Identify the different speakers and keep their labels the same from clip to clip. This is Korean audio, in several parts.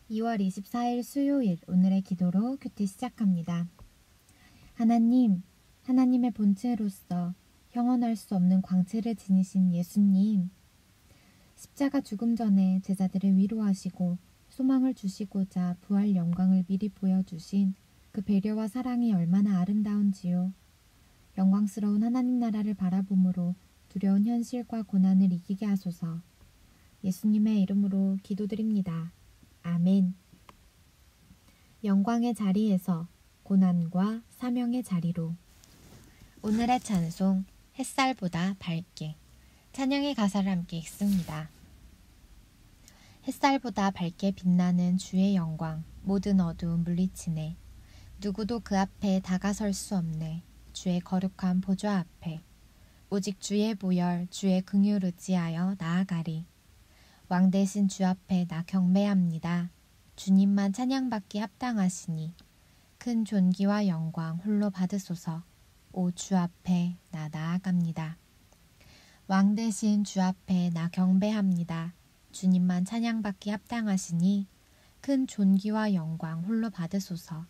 Speaker 1: 2월 24일 수요일 오늘의 기도로 큐티 시작합니다. 하나님, 하나님의 본체로서 형언할 수 없는 광채를 지니신 예수님, 십자가 죽음 전에 제자들을 위로하시고 소망을 주시고자 부활 영광을 미리 보여주신 그 배려와 사랑이 얼마나 아름다운지요. 영광스러운 하나님 나라를 바라봄으로 두려운 현실과 고난을 이기게 하소서. 예수님의 이름으로 기도드립니다. 아멘. 영광의 자리에서 고난과 사명의 자리로. 오늘의 찬송, 햇살보다 밝게. 찬양의 가사를 함께 읽습니다. 햇살보다 밝게 빛나는 주의 영광, 모든 어두움 물리치네. 누구도 그 앞에 다가설 수 없네. 주의 거룩한 보좌 앞에. 오직 주의 보혈, 주의 긍휼 의지하여 나아가리. 왕 대신 주 앞에 나 경배합니다. 주님만 찬양받기 합당하시니 큰 존귀와 영광 홀로 받으소서. 오 주 앞에 나 나아갑니다. 왕 대신 주 앞에 나 경배합니다. 주님만 찬양받기 합당하시니 큰 존귀와 영광 홀로 받으소서.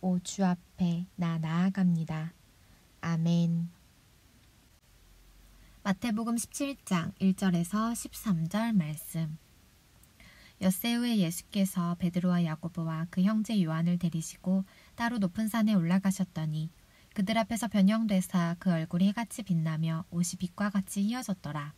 Speaker 1: 오 주 앞에 나 나아갑니다. 아멘. 마태복음 17장 1절에서 13절 말씀. 엿새 후에 예수께서 베드로와 야고보와 그 형제 요한을 데리시고 따로 높은 산에 올라가셨더니 그들 앞에서 변형되사 그 얼굴이 해같이 빛나며 옷이 빛과 같이 휘어졌더라.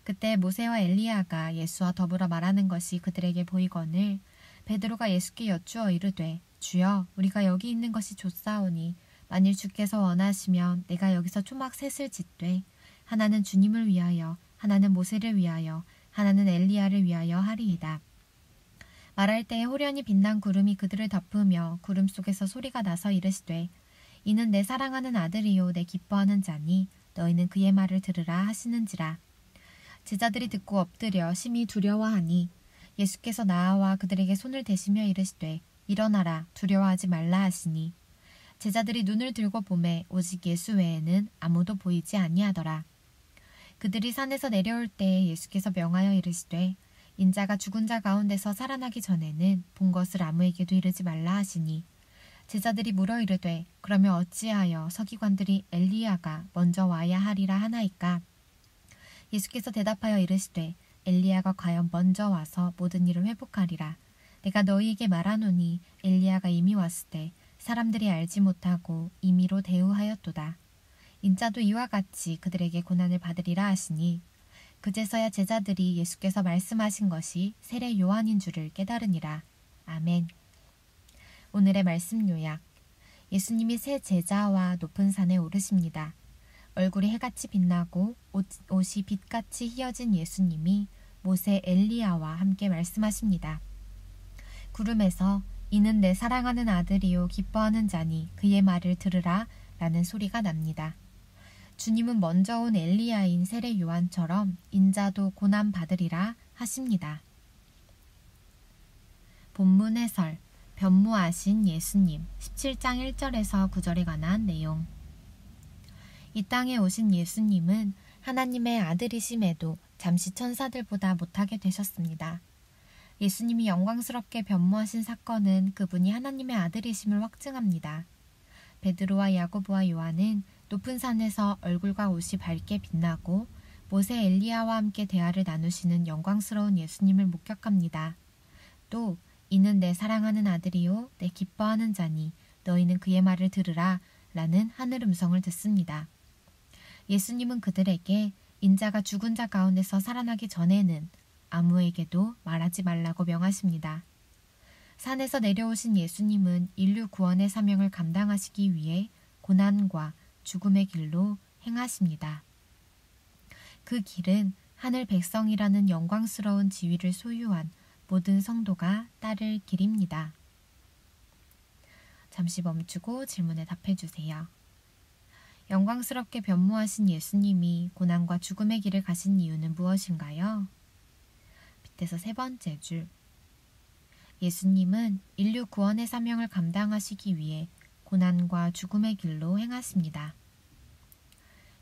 Speaker 1: 그때 모세와 엘리야가 예수와 더불어 말하는 것이 그들에게 보이거늘 베드로가 예수께 여쭈어 이르되 주여 우리가 여기 있는 것이 좋사오니 만일 주께서 원하시면 내가 여기서 초막 셋을 짓되 하나는 주님을 위하여 하나는 모세를 위하여 하나는 엘리야를 위하여 하리이다. 말할 때에 호련히 빛난 구름이 그들을 덮으며 구름 속에서 소리가 나서 이르시되 이는 내 사랑하는 아들이요 내 기뻐하는 자니 너희는 그의 말을 들으라 하시는지라. 제자들이 듣고 엎드려 심히 두려워하니 예수께서 나아와 그들에게 손을 대시며 이르시되 일어나라 두려워하지 말라 하시니 제자들이 눈을 들고 보매 오직 예수 외에는 아무도 보이지 아니하더라. 그들이 산에서 내려올 때에 예수께서 명하여 이르시되 인자가 죽은 자 가운데서 살아나기 전에는 본 것을 아무에게도 이르지 말라 하시니 제자들이 물어 이르되 그러면 어찌하여 서기관들이 엘리야가 먼저 와야 하리라 하나이까. 예수께서 대답하여 이르시되 엘리야가 과연 먼저 와서 모든 일을 회복하리라. 내가 너희에게 말하노니 엘리야가 이미 왔을 때 사람들이 알지 못하고 임의로 대우하였도다. 인자도 이와 같이 그들에게 고난을 받으리라 하시니 그제서야 제자들이 예수께서 말씀하신 것이 세례 요한인 줄을 깨달으니라. 아멘. 오늘의 말씀 요약. 예수님이 새 제자와 높은 산에 오르십니다. 얼굴이 해같이 빛나고 옷이 빛같이 휘어진 예수님이 모세 엘리야와 함께 말씀하십니다. 구름에서 이는 내 사랑하는 아들이요 기뻐하는 자니 그의 말을 들으라 라는 소리가 납니다. 주님은 먼저 온 엘리야인 세례 요한처럼 인자도 고난 받으리라 하십니다. 본문 해설, 변모하신 예수님 17장 1절에서 9절에 관한 내용. 이 땅에 오신 예수님은 하나님의 아들이심에도 잠시 천사들보다 못하게 되셨습니다. 예수님이 영광스럽게 변모하신 사건은 그분이 하나님의 아들이심을 확증합니다. 베드로와 야고보와 요한은 높은 산에서 얼굴과 옷이 밝게 빛나고 모세 엘리야와 함께 대화를 나누시는 영광스러운 예수님을 목격합니다. 또 이는 내 사랑하는 아들이요 내 기뻐하는 자니 너희는 그의 말을 들으라 라는 하늘 음성을 듣습니다. 예수님은 그들에게 인자가 죽은 자 가운데서 살아나기 전에는 아무에게도 말하지 말라고 명하십니다. 산에서 내려오신 예수님은 인류 구원의 사명을 감당하시기 위해 고난과 죽음의 길로 행하십니다. 그 길은 하늘 백성이라는 영광스러운 지위를 소유한 모든 성도가 따를 길입니다. 잠시 멈추고 질문에 답해주세요. 영광스럽게 변모하신 예수님이 고난과 죽음의 길을 가신 이유는 무엇인가요? 밑에서 세 번째 줄. 예수님은 인류 구원의 사명을 감당하시기 위해 고난과 죽음의 길로 행하십니다.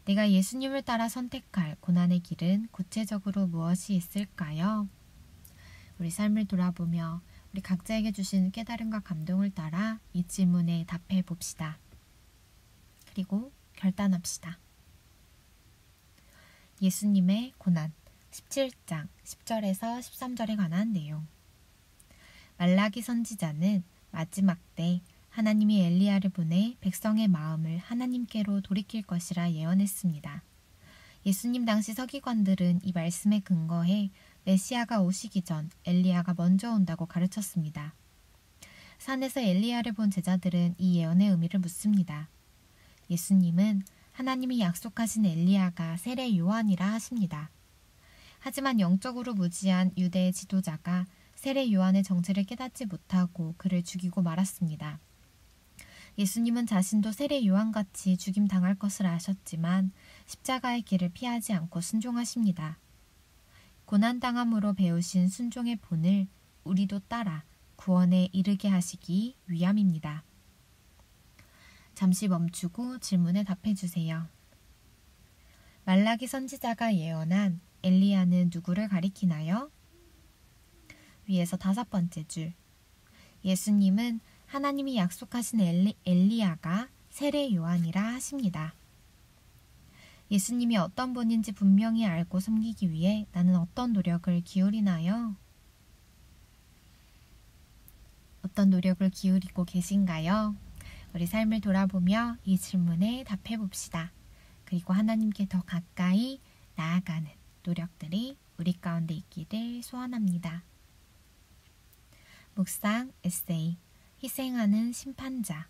Speaker 1: 내가 예수님을 따라 선택할 고난의 길은 구체적으로 무엇이 있을까요? 우리 삶을 돌아보며 우리 각자에게 주신 깨달음과 감동을 따라 이 질문에 답해 봅시다. 그리고 결단합시다. 예수님의 고난 17장 10절에서 13절에 관한 내용. 말라기 선지자는 마지막 때 하나님이 엘리야를 보내 백성의 마음을 하나님께로 돌이킬 것이라 예언했습니다. 예수님 당시 서기관들은 이 말씀에 근거해 메시아가 오시기 전 엘리야가 먼저 온다고 가르쳤습니다. 산에서 엘리야를 본 제자들은 이 예언의 의미를 묻습니다. 예수님은 하나님이 약속하신 엘리야가 세례 요한이라 하십니다. 하지만 영적으로 무지한 유대의 지도자가 세례 요한의 정체를 깨닫지 못하고 그를 죽이고 말았습니다. 예수님은 자신도 세례 요한같이 죽임당할 것을 아셨지만 십자가의 길을 피하지 않고 순종하십니다. 고난당함으로 배우신 순종의 본을 우리도 따라 구원에 이르게 하시기 위함입니다. 잠시 멈추고 질문에 답해 주세요. 말라기 선지자가 예언한 엘리야는 누구를 가리키나요? 위에서 5번째 줄. 예수님은 하나님이 약속하신 엘리야가 세례 요한이라 하십니다. 예수님이 어떤 분인지 분명히 알고 섬기기 위해 나는 어떤 노력을 기울이나요? 어떤 노력을 기울이고 계신가요? 우리 삶을 돌아보며 이 질문에 답해 봅시다. 그리고 하나님께 더 가까이 나아가는 노력들이 우리 가운데 있기를 소원합니다. 묵상 에세이 희생하는 심판자.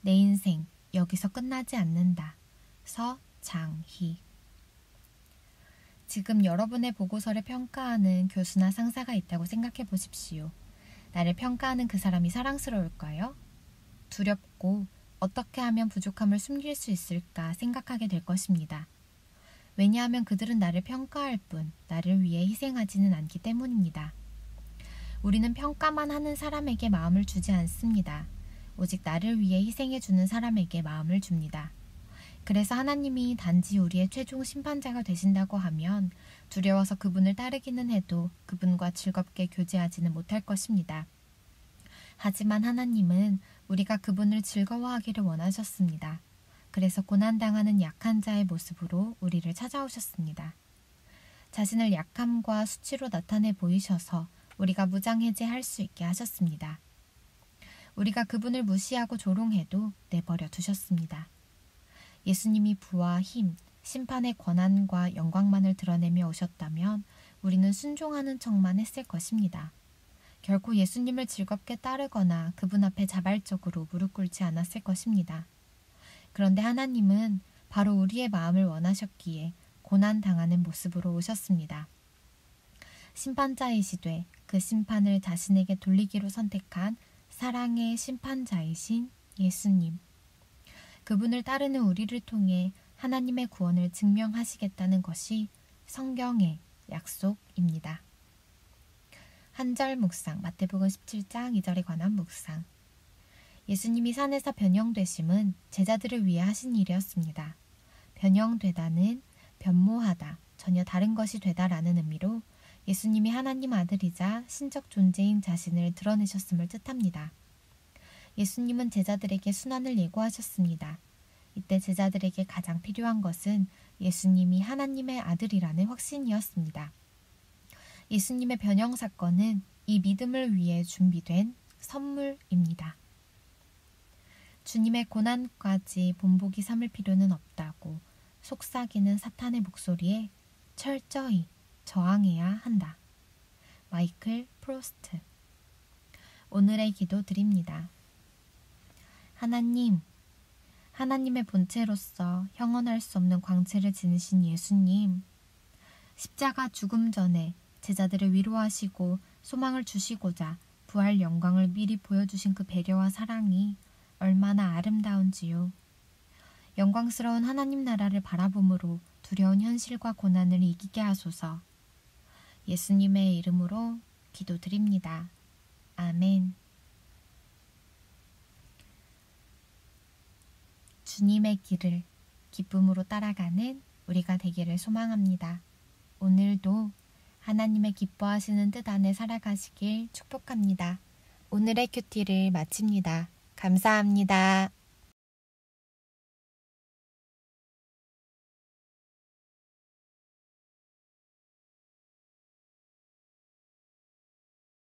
Speaker 1: 내 인생 여기서 끝나지 않는다. 서장희. 지금 여러분의 보고서를 평가하는 교수나 상사가 있다고 생각해 보십시오. 나를 평가하는 그 사람이 사랑스러울까요? 두렵고 어떻게 하면 부족함을 숨길 수 있을까 생각하게 될 것입니다. 왜냐하면 그들은 나를 평가할 뿐 나를 위해 희생하지는 않기 때문입니다. 우리는 평가만 하는 사람에게 마음을 주지 않습니다. 오직 나를 위해 희생해주는 사람에게 마음을 줍니다. 그래서 하나님이 단지 우리의 최종 심판자가 되신다고 하면 두려워서 그분을 따르기는 해도 그분과 즐겁게 교제하지는 못할 것입니다. 하지만 하나님은 우리가 그분을 즐거워하기를 원하셨습니다. 그래서 고난당하는 약한 자의 모습으로 우리를 찾아오셨습니다. 자신을 약함과 수치로 나타내 보이셔서 우리가 무장해제할 수 있게 하셨습니다. 우리가 그분을 무시하고 조롱해도 내버려 두셨습니다. 예수님이 부와 힘, 심판의 권한과 영광만을 드러내며 오셨다면 우리는 순종하는 척만 했을 것입니다. 결코 예수님을 즐겁게 따르거나 그분 앞에 자발적으로 무릎 꿇지 않았을 것입니다. 그런데 하나님은 바로 우리의 마음을 원하셨기에 고난당하는 모습으로 오셨습니다. 심판자이시되 그 심판을 자신에게 돌리기로 선택한 사랑의 심판자이신 예수님. 그분을 따르는 우리를 통해 하나님의 구원을 증명하시겠다는 것이 성경의 약속입니다. 한절 묵상, 마태복음 17장 2절에 관한 묵상. 예수님이 산에서 변형되심은 제자들을 위해 하신 일이었습니다. 변형되다는 변모하다, 전혀 다른 것이 되다라는 의미로 예수님이 하나님 아들이자 신적 존재인 자신을 드러내셨음을 뜻합니다. 예수님은 제자들에게 순환을 예고하셨습니다. 이때 제자들에게 가장 필요한 것은 예수님이 하나님의 아들이라는 확신이었습니다. 예수님의 변형 사건은 이 믿음을 위해 준비된 선물입니다. 주님의 고난까지 본보기 삼을 필요는 없다고 속삭이는 사탄의 목소리에 철저히 저항해야 한다. 마이클 프로스트. 오늘의 기도 드립니다. 하나님, 하나님의 본체로서 형언할 수 없는 광채를 지니신 예수님, 십자가 죽음 전에 제자들을 위로하시고 소망을 주시고자 부활 영광을 미리 보여주신 그 배려와 사랑이 얼마나 아름다운지요. 영광스러운 하나님 나라를 바라봄으로 두려운 현실과 고난을 이기게 하소서. 예수님의 이름으로 기도드립니다. 아멘. 주님의 길을 기쁨으로 따라가는 우리가 되기를 소망합니다. 오늘도 하나님의 기뻐하시는 뜻 안에 살아가시길 축복합니다. 오늘의 큐티를 마칩니다. 감사합니다.